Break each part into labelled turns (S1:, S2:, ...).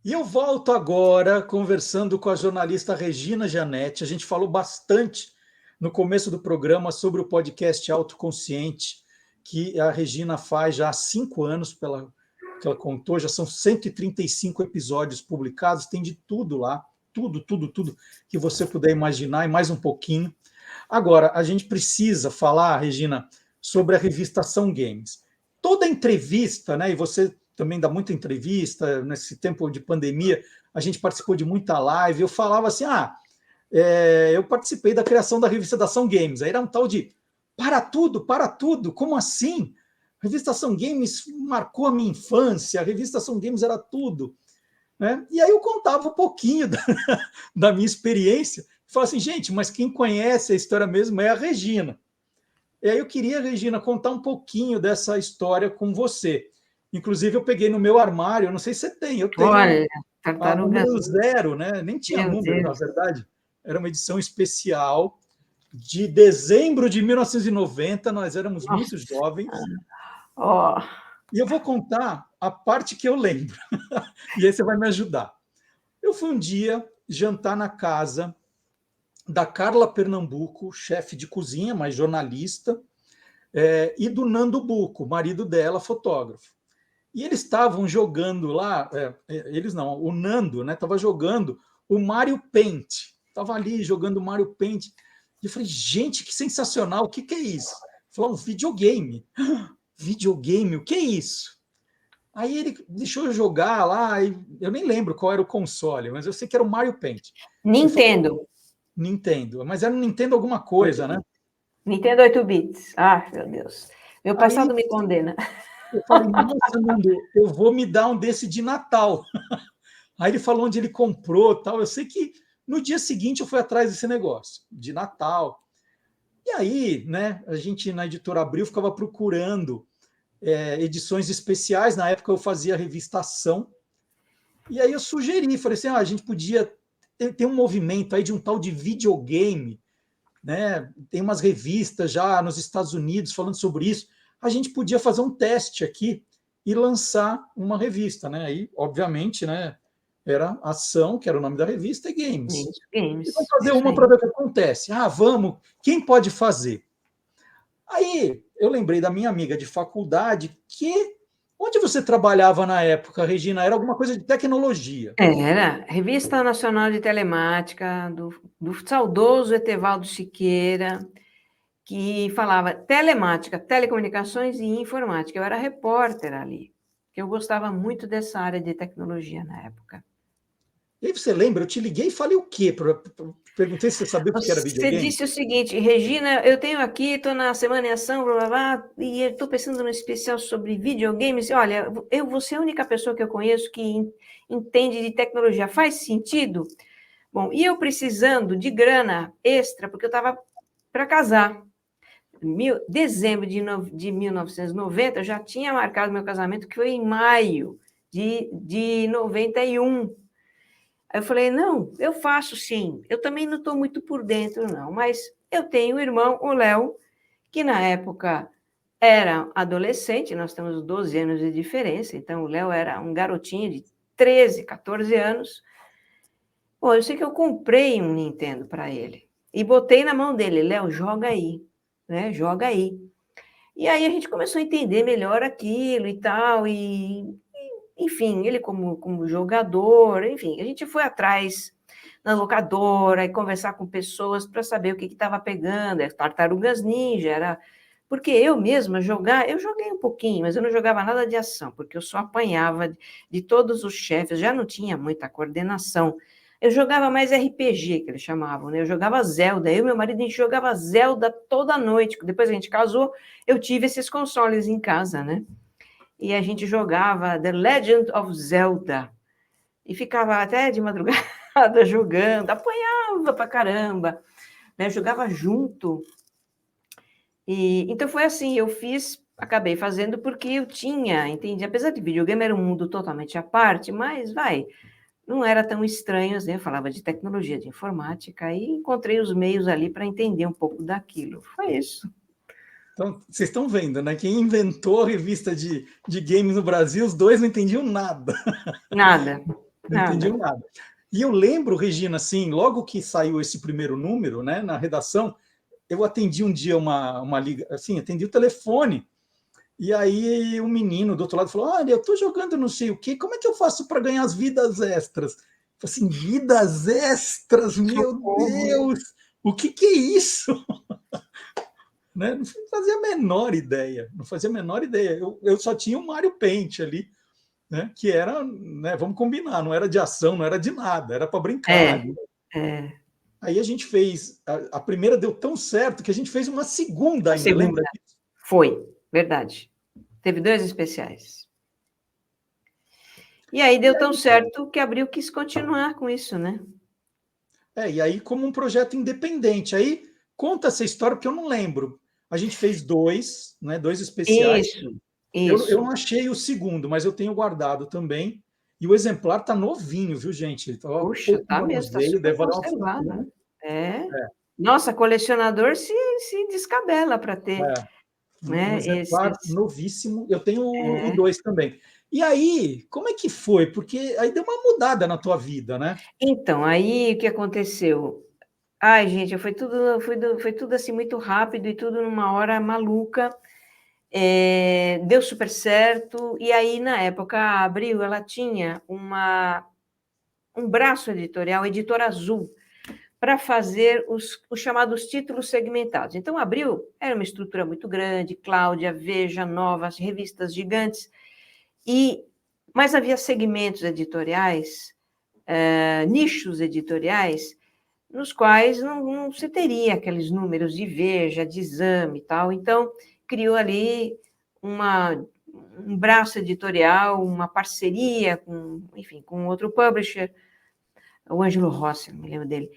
S1: E eu volto agora conversando com a jornalista Regina Gianetti. A gente falou bastante no começo do programa sobre o podcast Autoconsciente, que a Regina faz já há 5 anos, pela que ela contou, já são 135 episódios publicados, tem de tudo lá, tudo que você puder imaginar e mais um pouquinho. Agora, a gente precisa falar, Regina, sobre a revista Ação Games. Toda entrevista, né, e você também dá muita entrevista, nesse tempo de pandemia, a gente participou de muita live, eu falava assim, eu participei da criação da revista da Ação Games, aí era um tal de para tudo, como assim? A revista Ação Games marcou a minha infância, a revista Ação Games era tudo. Né? E aí eu contava um pouquinho da minha experiência, falava assim, gente, mas quem conhece a história mesmo é a Regina. E aí eu queria, Regina, contar um pouquinho dessa história com você. Inclusive, eu peguei no meu armário, eu não sei se você tem, eu tenho
S2: Olha,
S1: a
S2: tartarugas,
S1: número zero, né? Nem tinha
S2: meu
S1: número, na
S2: Deus.
S1: verdade. Era uma edição especial de dezembro de 1990, nós éramos muito
S2: Nossa.
S1: jovens.
S2: Ó,
S1: E eu vou contar a parte que eu lembro, e aí você vai me ajudar. Eu fui um dia jantar na casa da Carla Pernambuco, chefe de cozinha, mas jornalista, e do Nando Bucco, marido dela, fotógrafo. E eles estavam jogando lá, eles não, o Nando estava jogando o Mario Paint, estava ali jogando o Mario Paint. E eu falei, gente, que sensacional, o que, que é isso? Falou, um videogame. Videogame, o que é isso? Aí ele deixou eu jogar lá, e eu nem lembro qual era o console, mas eu sei que era o Mario Paint. Ele falou,
S2: Nintendo.
S1: Nintendo, mas era um Nintendo alguma coisa, né?
S2: Nintendo 8 bits. Ah, meu Deus. Meu
S1: Aí
S2: passado me condena.
S1: eu falei, nossa, Nando, eu vou me dar um desse de Natal. Aí ele falou onde ele comprou, tal. Eu sei que no dia seguinte eu fui atrás desse negócio de Natal. E aí, né, a gente na editora Abril ficava procurando edições especiais. Na época eu fazia a revista Ação. E aí eu sugeri, falei assim, a gente podia ter um movimento aí de um tal de videogame, né? Tem umas revistas já nos Estados Unidos falando sobre isso. A gente podia fazer um teste aqui e lançar uma revista, né? Aí, obviamente, né? Era Ação, que era o nome da revista, e Games.
S2: Isso,
S1: E vamos
S2: games. É
S1: fazer
S2: isso
S1: uma para
S2: aí.
S1: ver o que acontece. Vamos. Quem pode fazer? Aí eu lembrei da minha amiga de faculdade que onde você trabalhava na época, Regina? Era alguma coisa de tecnologia.
S2: Era Revista Nacional de Telemática, do saudoso Etevaldo Siqueira, que falava telemática, telecomunicações e informática. Eu era repórter ali, que eu gostava muito dessa área de tecnologia na época.
S1: E aí você lembra? Eu te liguei e falei o quê? Perguntei se você sabia o que era
S2: Você
S1: videogame.
S2: disse o seguinte, Regina, eu tenho aqui, estou na Semana em Ação, blá, blá, blá, e estou pensando no especial sobre videogames. Olha, eu vou ser a única pessoa que eu conheço que entende de tecnologia. Faz sentido? Bom, e eu precisando de grana extra, porque eu estava para casar. Dezembro de 1990, eu já tinha marcado meu casamento, que foi em maio de 91. Aí eu falei, não, eu faço sim. Eu também não estou muito por dentro, não, mas eu tenho um irmão, o Léo, que na época era adolescente, nós temos 12 anos de diferença, então o Léo era um garotinho de 13, 14 anos. Bom, eu sei que eu comprei um Nintendo para ele e botei na mão dele, Léo, joga aí, né? Joga aí. E aí a gente começou a entender melhor aquilo e tal, enfim, ele como jogador, enfim, a gente foi atrás na locadora e conversar com pessoas para saber o que estava pegando, Tartarugas Ninja, era... Porque eu mesma eu joguei um pouquinho, mas eu não jogava nada de ação, porque eu só apanhava de todos os chefes, já não tinha muita coordenação. Eu jogava mais RPG, que eles chamavam, né? Eu jogava Zelda, eu e meu marido, a gente jogava Zelda toda noite. Depois a gente casou, eu tive esses consoles em casa, né? E a gente jogava The Legend of Zelda. E ficava até de madrugada jogando, apanhava pra caramba, né? Jogava junto. Então foi assim, acabei fazendo porque eu tinha, entendi, apesar de videogame era um mundo totalmente à parte, mas não era tão estranho, né? Eu falava de tecnologia, de informática, e encontrei os meios ali para entender um pouco daquilo. Foi isso.
S1: Então, vocês estão vendo, né? Quem inventou a revista de games no Brasil, os dois não entendiam nada.
S2: Nada.
S1: Não
S2: Nada.
S1: entendiam nada. E eu lembro, Regina, assim, logo que saiu esse primeiro número, né, na redação, eu atendi um dia uma liga, assim, atendi o telefone, e aí o menino do outro lado falou: olha, eu estou jogando não sei o quê, como é que eu faço para ganhar as vidas extras? Eu falei assim, vidas extras, meu
S2: Socorro.
S1: Deus, o que é isso? Né? Não fazia a menor ideia, não fazia a menor ideia. Eu só tinha o Mario Paint ali, né? Que era, né, vamos combinar, não era de ação, não era de nada, era para brincar.
S2: É, é.
S1: Aí a gente fez, a primeira deu tão certo que a gente fez uma segunda
S2: A
S1: ainda, lembra
S2: segunda
S1: disso?
S2: foi, verdade. Teve 2 especiais. E aí
S1: E
S2: deu tão
S1: aí,
S2: certo que Abril quis continuar com isso, né?
S1: e aí como um projeto independente. Aí conta essa história, porque eu não lembro. A gente fez dois, né, dois especiais.
S2: Isso,
S1: Eu
S2: isso.
S1: não achei o segundo, mas eu tenho guardado também. E o exemplar está novinho, viu, gente? Estava
S2: Puxa,
S1: pouco
S2: tá mesmo, está
S1: manuseio,
S2: super
S1: deve valer uma
S2: conservada.
S1: fortuna.
S2: É.
S1: É,
S2: Nossa, colecionador se descabela para ter,
S1: é. Um
S2: né,
S1: exemplar
S2: esses
S1: novíssimo. Eu tenho o
S2: é.
S1: dois também. E aí, como é que foi? Porque aí deu uma mudada na tua vida, né?
S2: Então, aí o que aconteceu? Ai, gente, foi tudo assim muito rápido e tudo numa hora maluca. Deu super certo. E aí, na época, a Abril, ela tinha um braço editorial, Editora Azul, para fazer os chamados títulos segmentados. Então, a Abril era uma estrutura muito grande, Cláudia, Veja, Novas, revistas gigantes, mas havia segmentos editoriais, nichos editoriais, nos quais não se teria aqueles números de Veja, de Exame e tal. Então, criou ali um braço editorial, uma parceria com, enfim, com outro publisher, o Ângelo Rossi, não me lembro dele,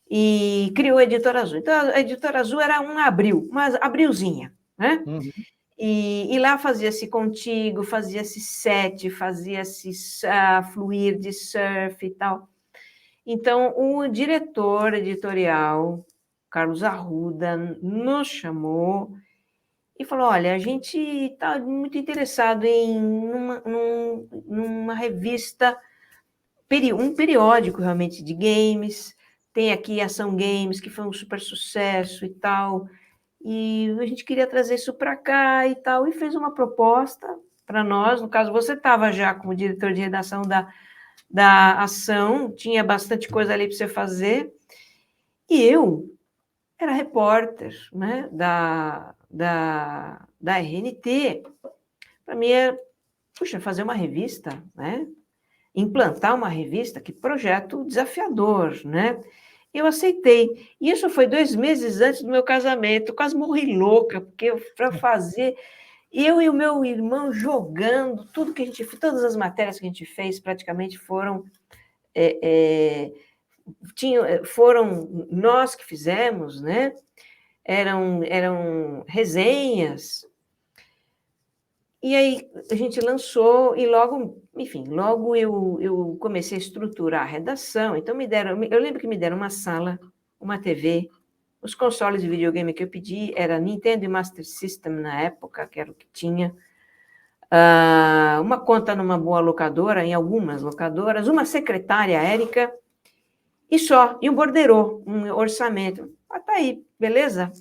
S2: e criou a Editora Azul. Então, a Editora Azul era um Abril, uma Abrilzinha, né?
S1: Uhum.
S2: E lá fazia-se Contigo, fazia-se Sete, fazia-se Fluir de Surf e tal. Então, o diretor editorial, Carlos Arruda, nos chamou e falou: olha, a gente está muito interessado em numa revista, um periódico realmente de games. Tem aqui Ação Games, que foi um super sucesso e tal. E a gente queria trazer isso para cá e tal, e fez uma proposta para nós. No caso, você estava já como diretor de redação da ação, tinha bastante coisa ali para você fazer, e eu era repórter, né, da RNT. Para mim, puxa, fazer uma revista, né? Implantar uma revista, que projeto desafiador, né? Eu aceitei. E isso foi 2 meses antes do meu casamento. Quase morri louca, porque para fazer. Eu e o meu irmão jogando, tudo que a gente fez, todas as matérias que a gente fez praticamente foram. Foram nós que fizemos, né? Eram resenhas. E aí a gente lançou, e logo, enfim, logo eu comecei a estruturar a redação. Então eu lembro que me deram uma sala, uma TV, os consoles de videogame que eu pedi era Nintendo e Master System na época, que era o que tinha, uma conta numa boa locadora, em algumas locadoras, uma secretária, Érica, e só, e um borderô, um orçamento. Tá aí, beleza?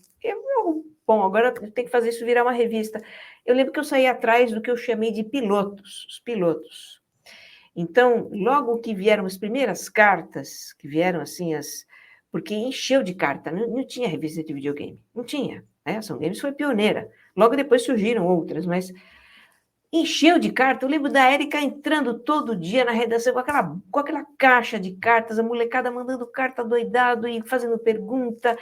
S2: Bom, agora tem que fazer isso virar uma revista. Eu lembro que eu saí atrás do que eu chamei de pilotos, os pilotos. Então, logo que vieram as primeiras cartas, que vieram assim, porque encheu de carta, não tinha revista de videogame, não tinha. A Ação Games foi pioneira. Logo depois surgiram outras, mas encheu de carta. Eu lembro da Érica entrando todo dia na redação com aquela caixa de cartas, a molecada mandando carta doidado e fazendo pergunta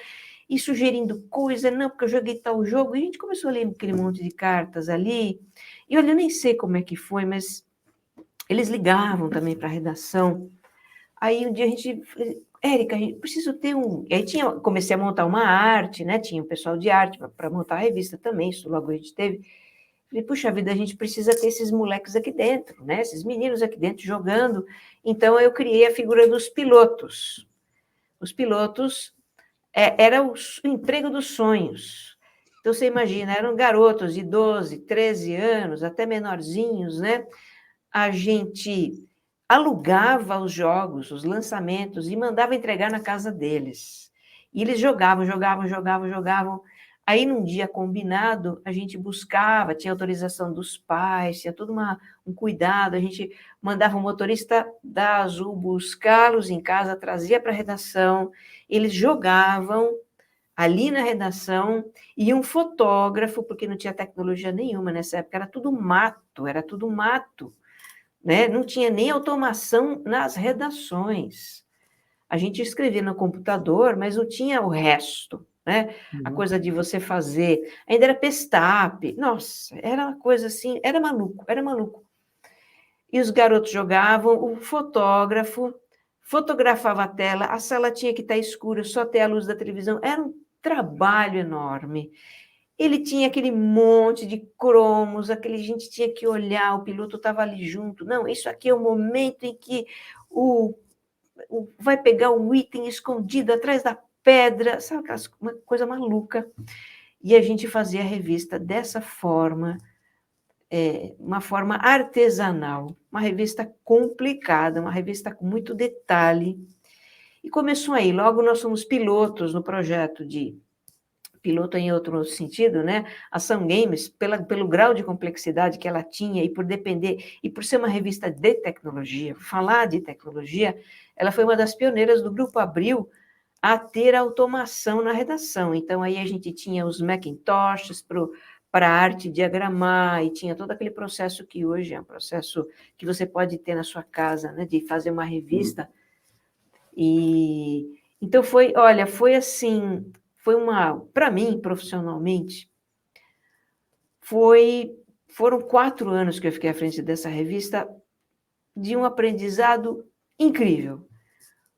S2: e sugerindo coisa, não, porque eu joguei tal jogo, e a gente começou a ler aquele monte de cartas ali, e olha, eu nem sei como é que foi, mas eles ligavam também para a redação. Aí um dia a gente, Érica, preciso ter um. E aí comecei a montar uma arte, né? Tinha o pessoal de arte para montar a revista também, isso logo a gente teve. Falei, puxa vida, a gente precisa ter esses moleques aqui dentro, né? Esses meninos aqui dentro jogando. Então eu criei a figura dos pilotos. Os pilotos era o emprego dos sonhos. Então, você imagina, eram garotos de 12, 13 anos, até menorzinhos, né? A gente alugava os jogos, os lançamentos, e mandava entregar na casa deles. E eles jogavam. Aí, num dia combinado, a gente buscava, tinha autorização dos pais, tinha todo um cuidado, a gente mandava o motorista da Azul buscá-los em casa, trazia para a redação, eles jogavam ali na redação, e um fotógrafo, porque não tinha tecnologia nenhuma nessa época, era tudo mato, né? Não tinha nem automação nas redações. A gente escrevia no computador, mas não tinha o resto, né? A coisa de você fazer, ainda era Pestap, nossa, era uma coisa assim, era maluco. E os garotos jogavam, o fotógrafo fotografava a tela, a sala tinha que estar escura, só ter a luz da televisão, era um trabalho enorme. Ele tinha aquele monte de cromos, a gente tinha que olhar, o piloto estava ali junto. Não, isso aqui é o momento em que vai pegar o item escondido atrás da pedra, sabe, uma coisa maluca. E a gente fazia a revista dessa forma, uma forma artesanal, uma revista complicada, uma revista com muito detalhe. E começou aí, logo nós fomos pilotos no projeto de piloto em outro sentido, né? A Ação Games, pelo grau de complexidade que ela tinha e por depender, e por ser uma revista de tecnologia, falar de tecnologia, ela foi uma das pioneiras do Grupo Abril a ter automação na redação. Então, aí a gente tinha os Macintoshes para a arte diagramar, e tinha todo aquele processo que hoje é um processo que você pode ter na sua casa, né? De fazer uma revista. E então foi assim, para mim, profissionalmente, foram 4 anos que eu fiquei à frente dessa revista, de um aprendizado incrível,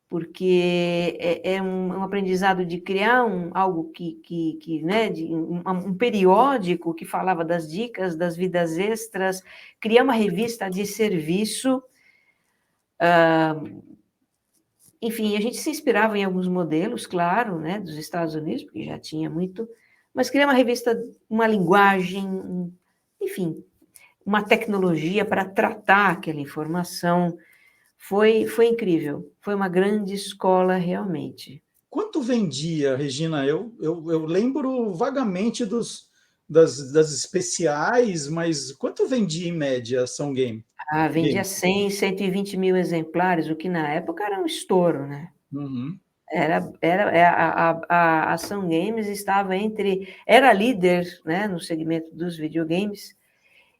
S2: porque é um aprendizado de criar algo né, um periódico que falava das dicas, das vidas extras, criar uma revista de serviço. Enfim, a gente se inspirava em alguns modelos, claro, né, dos Estados Unidos, porque já tinha muito, mas criar uma revista, uma linguagem, enfim, uma tecnologia para tratar aquela informação, foi incrível, foi uma grande escola realmente.
S1: Quanto vendia, Regina? Eu lembro vagamente das especiais, mas quanto vendia em média a Ação Game?
S2: Vendia 100, 120 mil exemplares, o que na época era um estouro, né?
S1: Uhum.
S2: A Ação Games era líder, né, no segmento dos videogames,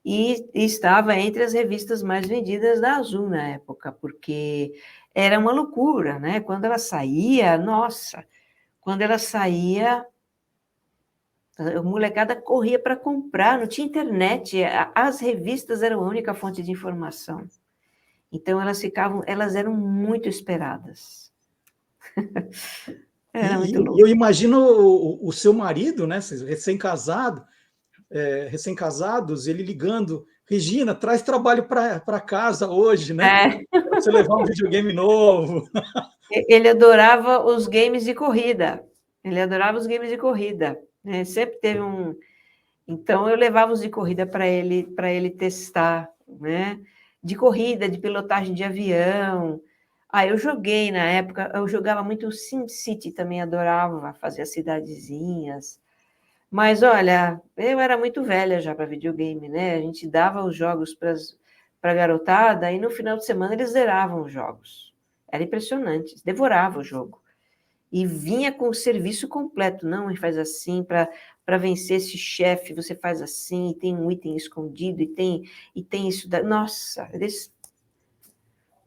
S2: e estava entre as revistas mais vendidas da Azul na época, porque era uma loucura, né? Quando ela saía, a molecada corria para comprar, não tinha internet, as revistas eram a única fonte de informação. Então, elas eram muito esperadas. Era muito louco.
S1: E eu imagino o seu marido, né, recém-casados, ele ligando, Regina, traz trabalho para casa hoje, né? Para você levar um videogame novo.
S2: Ele adorava os games de corrida. Né? Sempre teve Então, eu levava os de corrida para ele testar, né? De corrida, de pilotagem de avião. Eu joguei na época, eu jogava muito SimCity também, adorava fazer as cidadezinhas. Mas, olha, eu era muito velha já para videogame, né? A gente dava os jogos para a garotada e no final de semana eles zeravam os jogos. Era impressionante, devorava o jogo. E vinha com o serviço completo, não, e faz assim, para vencer esse chefe, você faz assim, e tem um item escondido, e tem isso. Nossa,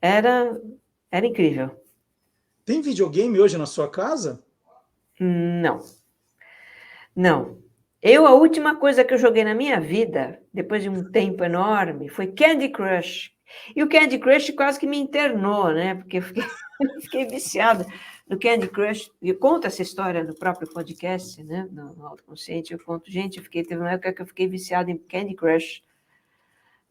S2: era incrível.
S1: Tem videogame hoje na sua casa?
S2: Não. A última coisa que eu joguei na minha vida, depois de um tempo enorme, foi Candy Crush. E o Candy Crush quase que me internou, né? Porque eu fiquei viciada no Candy Crush. Eu conto essa história no próprio podcast, né? No Autoconsciente, eu conto, gente, teve uma época que eu fiquei viciada em Candy Crush.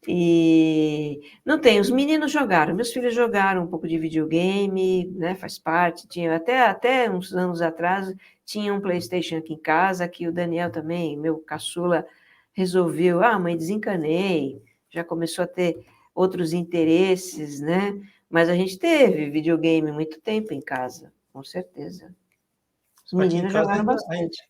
S2: E não tem, os meninos jogaram, meus filhos jogaram um pouco de videogame, né? Faz parte, tinha até uns anos atrás, tinha um PlayStation aqui em casa, que o Daniel também, meu caçula, resolveu, mãe, desencanei, já começou a ter outros interesses, né? Mas a gente teve videogame muito tempo em casa, com certeza. Os
S1: Aqui em
S2: meninos
S1: casa
S2: jogaram
S1: ainda,
S2: bastante.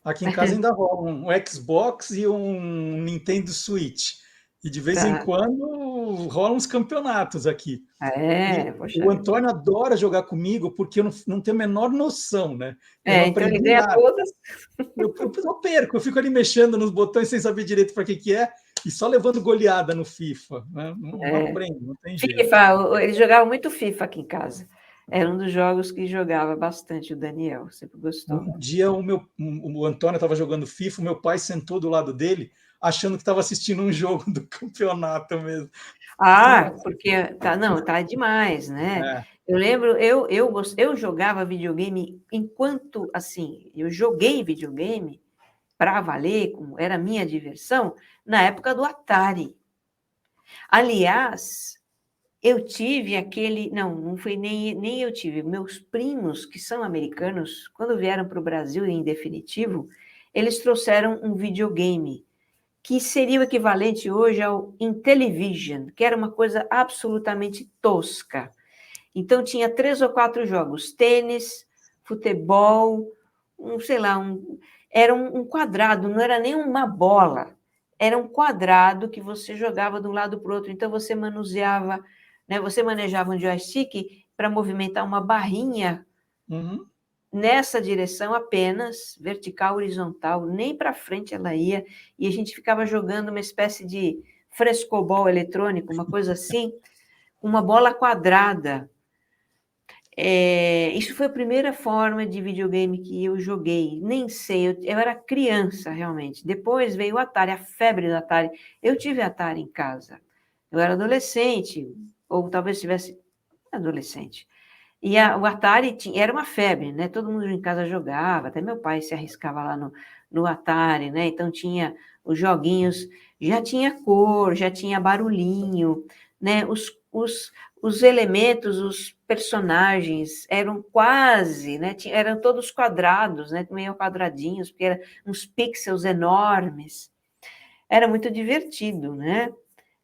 S1: aqui em casa ainda rola um Xbox e um Nintendo Switch. E de vez em
S2: Tá.
S1: quando rolam uns campeonatos aqui. E
S2: Poxa
S1: o
S2: vida.
S1: Antônio adora jogar comigo porque eu não tenho a menor noção, né? Eu não
S2: Então ele
S1: aprendi
S2: ganha
S1: nada.
S2: todas.
S1: Eu perco, eu fico ali mexendo nos botões sem saber direito para que é e só levando goleada no FIFA, né? Não aprendo, não tem jeito.
S2: FIFA, eles jogavam muito FIFA aqui em casa. Era um dos jogos que jogava bastante o Daniel, sempre gostou.
S1: Um dia o Antônio estava jogando FIFA, o meu pai sentou do lado dele, achando que estava assistindo um jogo do campeonato mesmo.
S2: Porque tá demais, né?
S1: É.
S2: Eu lembro, eu jogava videogame enquanto, assim, eu joguei videogame para valer, como era a minha diversão, na época do Atari. Aliás, eu tive aquele. Não foi nem eu tive. Meus primos, que são americanos, quando vieram para o Brasil em definitivo, eles trouxeram um videogame que seria o equivalente hoje ao Intellivision, que era uma coisa absolutamente tosca. Então, tinha 3 ou 4 jogos: tênis, futebol, sei lá, era um quadrado, não era nem uma bola. Era um quadrado que você jogava de um lado para o outro. Então, você manuseava, né, você manejava um joystick para movimentar uma barrinha
S1: Uhum.
S2: nessa direção apenas, vertical, horizontal, nem para frente ela ia, e a gente ficava jogando uma espécie de frescobol eletrônico, uma coisa assim, uma bola quadrada. Isso foi a primeira forma de videogame que eu joguei. Nem sei, eu era criança realmente. Depois veio o Atari, a febre do Atari. Eu tive Atari em casa. Eu era adolescente, ou talvez tivesse adolescente. E o Atari era uma febre, né? Todo mundo em casa jogava, até meu pai se arriscava lá no Atari, né? Então tinha os joguinhos, já tinha cor, já tinha barulhinho, né? Os elementos, os personagens eram quase, né? Eram todos quadrados, né? Meio quadradinhos, porque eram uns pixels enormes. Era muito divertido, né?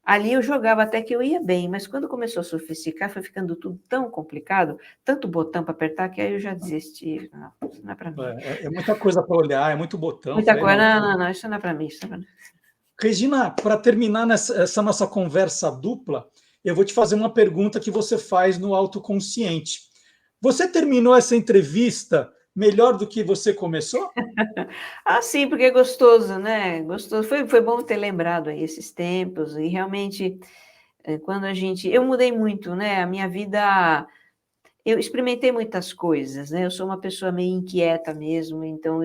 S2: Ali eu jogava até que eu ia bem, mas quando começou a sofisticar, foi ficando tudo tão complicado, tanto botão para apertar, que aí eu já desisti. Não, isso não é para mim.
S1: É muita coisa para olhar, é muito botão.
S2: Muita
S1: Falei,
S2: coisa,
S1: não.
S2: não, isso não é para mim, isso não é para mim.
S1: Regina, para terminar essa nossa conversa dupla, eu vou te fazer uma pergunta que você faz no autoconsciente. Você terminou essa entrevista melhor do que você começou?
S2: Sim, porque é gostoso, né? Gostoso. Foi bom ter lembrado aí esses tempos, e realmente, quando a gente. Eu mudei muito, né? A minha vida. Eu experimentei muitas coisas, né? Eu sou uma pessoa meio inquieta mesmo, então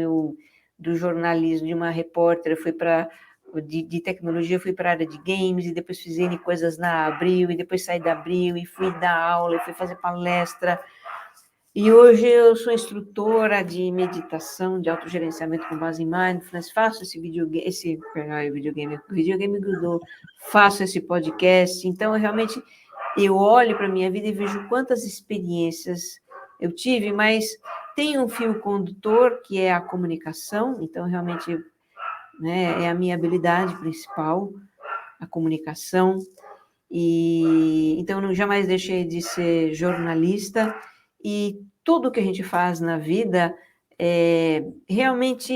S2: do jornalismo, de uma repórter, eu fui para de tecnologia, eu fui para a área de games, e depois fiz N coisas na Abril, e depois saí da Abril, e fui dar aula, e fui fazer palestra, e hoje eu sou instrutora de meditação, de autogerenciamento com base em mindfulness, faço esse videogame grudou, faço esse podcast, então eu olho para a minha vida e vejo quantas experiências eu tive, mas tem um fio condutor que é a comunicação, então realmente, né, é a minha habilidade principal, a comunicação, e então eu jamais deixei de ser jornalista, e tudo que a gente faz na vida realmente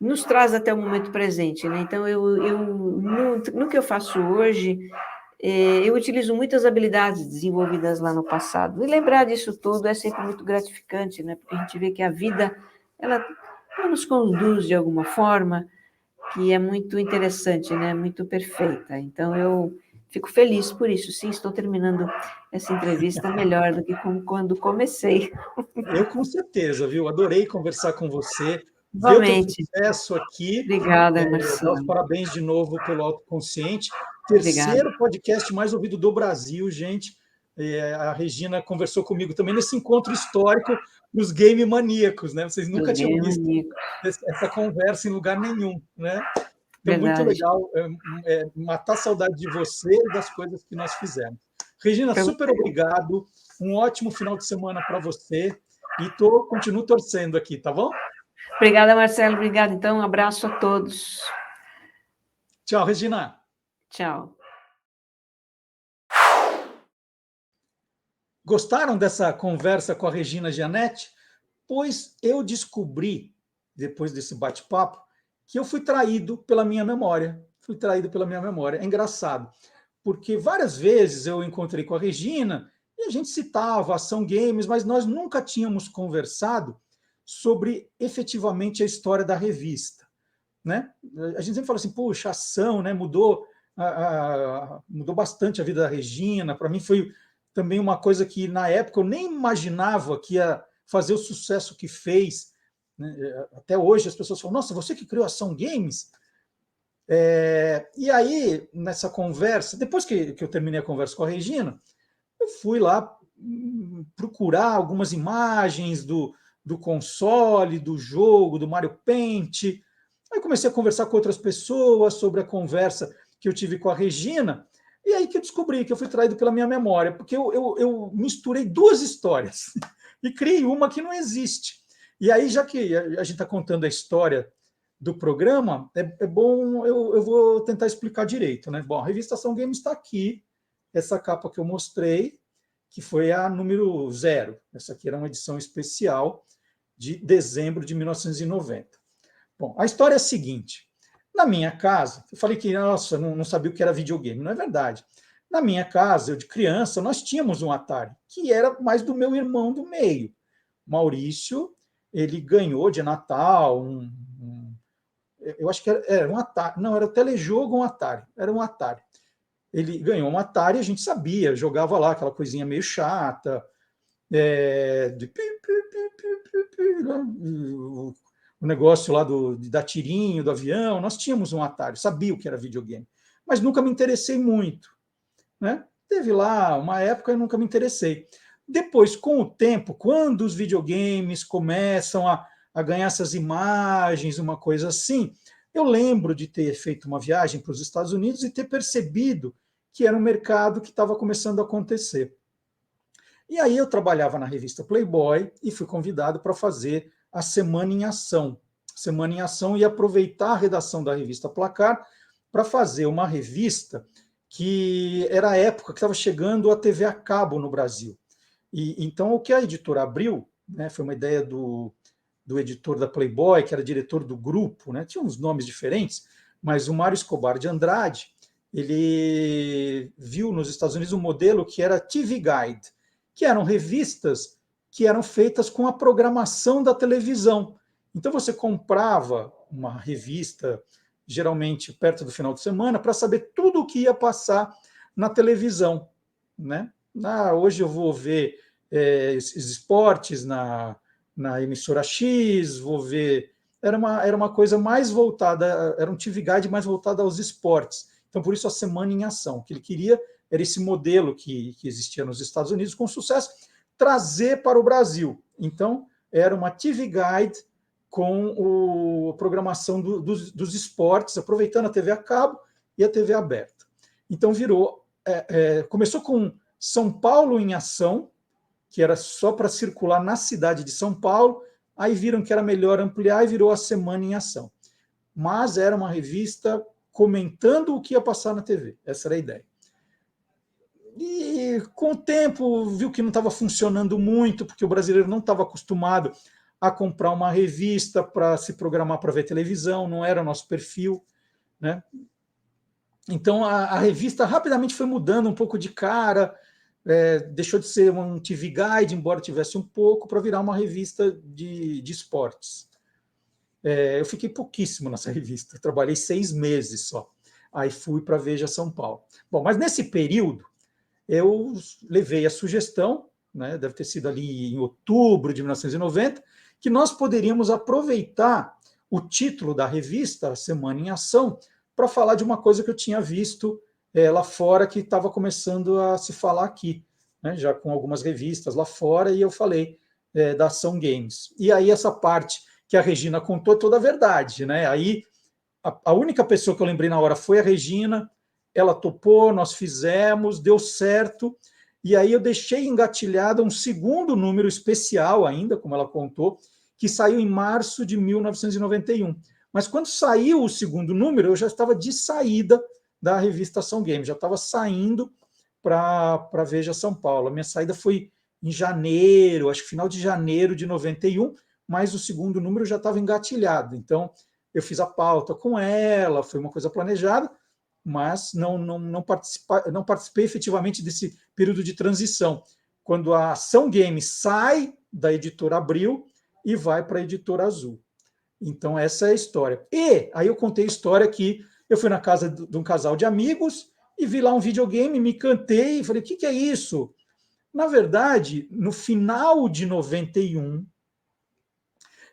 S2: nos traz até o momento presente, né? Então, no que eu faço hoje, eu utilizo muitas habilidades desenvolvidas lá no passado. E lembrar disso tudo é sempre muito gratificante, né? Porque a gente vê que a vida, ela nos conduz de alguma forma, que é muito interessante, né? Muito perfeita. Então, eu fico feliz por isso. Sim, estou terminando essa entrevista melhor do que quando comecei.
S1: Eu com certeza, viu? Adorei conversar com você, ver o teu
S2: Igualmente.
S1: sucesso aqui,
S2: Obrigada,
S1: dar os
S2: Marcelo.
S1: parabéns de novo pelo Autoconsciente.
S2: Obrigada.
S1: Terceiro podcast mais ouvido do Brasil, gente. A Regina conversou comigo também nesse encontro histórico dos game maníacos, né? Vocês
S2: Dos
S1: nunca tinham
S2: game
S1: visto
S2: maníacos.
S1: essa conversa em lugar nenhum, né? Então, muito
S2: Verdade.
S1: legal matar a saudade de você e das coisas que nós fizemos. Regina,
S2: Pra
S1: super
S2: você.
S1: obrigado. Um ótimo final de semana para você. E continuo torcendo aqui, tá bom?
S2: Obrigada, Marcelo. Obrigada. Então, um abraço a todos.
S1: Tchau, Regina.
S2: Tchau.
S1: Gostaram dessa conversa com a Regina Gianetti? Pois eu descobri, depois desse bate-papo, que eu fui traído pela minha memória. Fui traído pela minha memória. É engraçado, porque várias vezes eu encontrei com a Regina e a gente citava Ação Games, mas nós nunca tínhamos conversado sobre efetivamente a história da revista, né? A gente sempre fala assim, puxa, ação, né? Mudou bastante a vida da Regina. Para mim foi também uma coisa que na época eu nem imaginava que ia fazer o sucesso que fez, né? Até hoje as pessoas falam, nossa, você que criou Ação Games? E aí, nessa conversa, depois que eu terminei a conversa com a Regina, eu fui lá procurar algumas imagens do console, do jogo, do Mario Paint. Aí comecei a conversar com outras pessoas sobre a conversa que eu tive com a Regina, e aí que eu descobri que eu fui traído pela minha memória, porque eu misturei duas histórias e criei uma que não existe. E aí, já que a gente está contando a história do programa, é bom, eu vou tentar explicar direito, né? Bom, a revista Ação Games está aqui, essa capa que eu mostrei, que foi a número 0. Essa aqui era uma edição especial de dezembro de 1990. Bom, a história é a seguinte. Na minha casa, eu falei que, nossa, não sabia o que era videogame. Não é verdade. Na minha casa, eu de criança, nós tínhamos um Atari, que era mais do meu irmão do meio. Maurício, ele ganhou de Natal eu acho que era um Atari. Não, era o telejogo um Atari. Era um Atari. Ele ganhou um Atari, a gente sabia, jogava lá aquela coisinha meio chata, o negócio lá da tirinho, do avião. Nós tínhamos um Atari, sabia o que era videogame, mas nunca me interessei muito, né? Teve lá uma época e nunca me interessei. Depois, com o tempo, quando os videogames começam a ganhar essas imagens, uma coisa assim, eu lembro de ter feito uma viagem para os Estados Unidos e ter percebido que era um mercado que estava começando a acontecer. E aí eu trabalhava na revista Playboy e fui convidado para fazer a Semana em Ação. Semana em Ação e aproveitar a redação da revista Placar para fazer uma revista que era a época que estava chegando a TV a cabo no Brasil. E então o que a editora abriu, né, foi uma ideia do editor da Playboy, que era diretor do grupo, né, tinha uns nomes diferentes, mas o Mário Escobar de Andrade, ele viu nos Estados Unidos um modelo que era TV Guide, que eram revistas que eram feitas com a programação da televisão. Então você comprava uma revista, geralmente perto do final de semana, para saber tudo o que ia passar na televisão, né? Hoje eu vou ver esses esportes na emissora X, vou ver... Era uma coisa mais voltada, era um TV Guide mais voltado aos esportes. Então, por isso, a Semana em Ação. O que ele queria era esse modelo que existia nos Estados Unidos com sucesso, trazer para o Brasil. Então, era uma TV Guide com a programação dos esportes, aproveitando a TV a cabo e a TV aberta. Então, começou com São Paulo em Ação, que era só para circular na cidade de São Paulo, aí viram que era melhor ampliar e virou a Semana em Ação. Mas era uma revista comentando o que ia passar na TV, essa era a ideia. E com o tempo viu que não estava funcionando muito, porque o brasileiro não estava acostumado a comprar uma revista para se programar para ver televisão, não era o nosso perfil, né? Então a revista rapidamente foi mudando um pouco de cara, deixou de ser um TV Guide, embora tivesse um pouco, para virar uma revista de esportes. Eu fiquei pouquíssimo nessa revista, trabalhei 6 meses só. Aí fui para a Veja São Paulo. Bom, mas nesse período, eu levei a sugestão, né, deve ter sido ali em outubro de 1990, que nós poderíamos aproveitar o título da revista, Semana em Ação, para falar de uma coisa que eu tinha visto lá fora, que estava começando a se falar aqui, né, já com algumas revistas lá fora, e eu falei da Ação Games. E aí essa parte que a Regina contou toda a verdade, né? Aí a única pessoa que eu lembrei na hora foi a Regina, ela topou, nós fizemos, deu certo, e aí eu deixei engatilhado um segundo número especial ainda, como ela contou, que saiu em março de 1991. Mas quando saiu o segundo número, eu já estava de saída da revista Ação Games, já estava saindo para a Veja São Paulo. A minha saída foi em janeiro, acho que final de janeiro de 91, mas o segundo número já estava engatilhado. Então, eu fiz a pauta com ela, foi uma coisa planejada, mas não participei efetivamente desse período de transição, quando a Ação Games sai da editora Abril e vai para a editora Azul. Então, essa é a história. E aí eu contei a história que eu fui na casa de um casal de amigos e vi lá um videogame, me encantei e falei, o que é isso? Na verdade, no final de 91,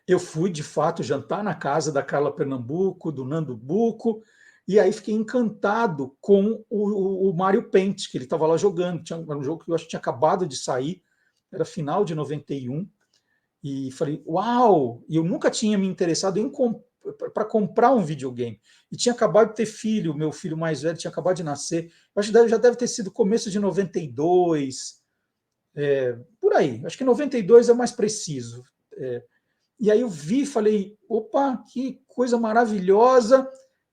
S1: eu fui, de fato, jantar na casa da Carla Pernambuco, do Nando Buco, e aí fiquei encantado com o Mario Paint, que ele estava lá jogando. Era um jogo que eu acho que tinha acabado de sair, era final de 91, e falei, uau! E eu nunca tinha me interessado para comprar um videogame. E tinha acabado de ter filho, meu filho mais velho tinha acabado de nascer. Eu acho que já deve ter sido começo de 92, por aí. Acho que 92 é mais preciso. E aí eu vi e falei, opa, que coisa maravilhosa.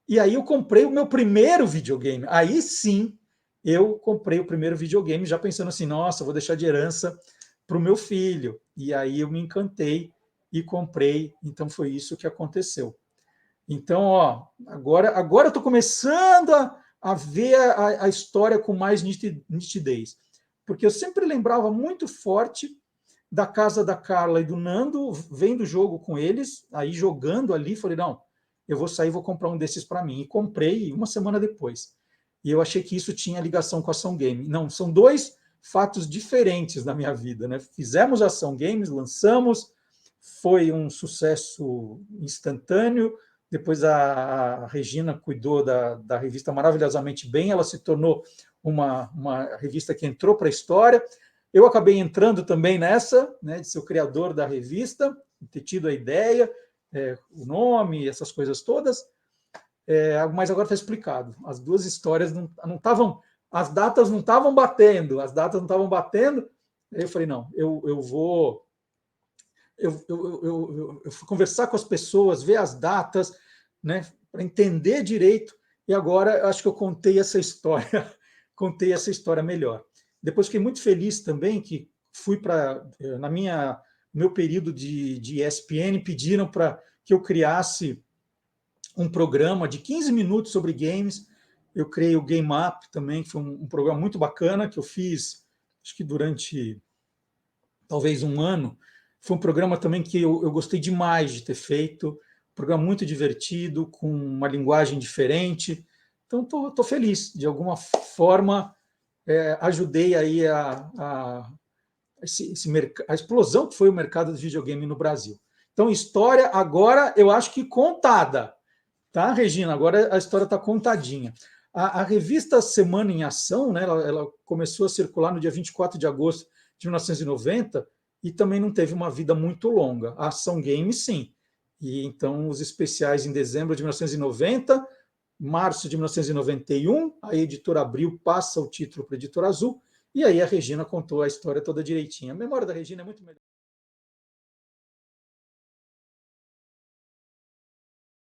S1: E aí eu comprei o meu primeiro videogame. Aí sim, eu comprei o primeiro videogame, já pensando assim, nossa, vou deixar de herança para o meu filho. E aí eu me encantei e comprei. Então foi isso que aconteceu. Então, ó, agora eu estou começando a ver a história com mais nitidez. Porque eu sempre lembrava muito forte da casa da Carla e do Nando, vendo o jogo com eles, aí jogando ali, falei, não, eu vou sair, vou comprar um desses para mim. E comprei uma semana depois. E eu achei que isso tinha ligação com a Ação Game. Não, são dois fatos diferentes na minha vida, né? Fizemos a Ação Games, lançamos, foi um sucesso instantâneo. Depois a Regina cuidou da revista maravilhosamente bem, ela se tornou uma revista que entrou para a história. Eu acabei entrando também nessa, né, de ser o criador da revista, ter tido a ideia, o nome, essas coisas todas, mas agora está explicado. As duas histórias não estavam, as datas não estavam batendo, Aí eu falei, não, eu vou fui conversar com as pessoas, ver as datas, né, para entender direito, e agora eu acho que eu contei essa história, contei essa história melhor. Depois fiquei muito feliz também que fui para, meu período de ESPN, pediram para que eu criasse um programa de 15 minutos sobre games. Eu criei o Game Up também, que foi um programa muito bacana, que eu fiz, acho que durante talvez um ano. Foi um programa também que eu gostei demais de ter feito, um programa muito divertido, com uma linguagem diferente. Então, estou feliz. De alguma forma, ajudei aí a explosão que foi o mercado de videogame no Brasil. Então, história agora, eu acho que contada. Tá, Regina? Agora a história está contadinha. A revista Semana em Ação, né, ela começou a circular no dia 24 de agosto de 1990 e também não teve uma vida muito longa. A Ação Games, sim. E então os especiais em dezembro de 1990, março de 1991, a editora Abril passa o título para a editora Azul, e aí a Regina contou a história toda direitinho. A memória da Regina é muito melhor.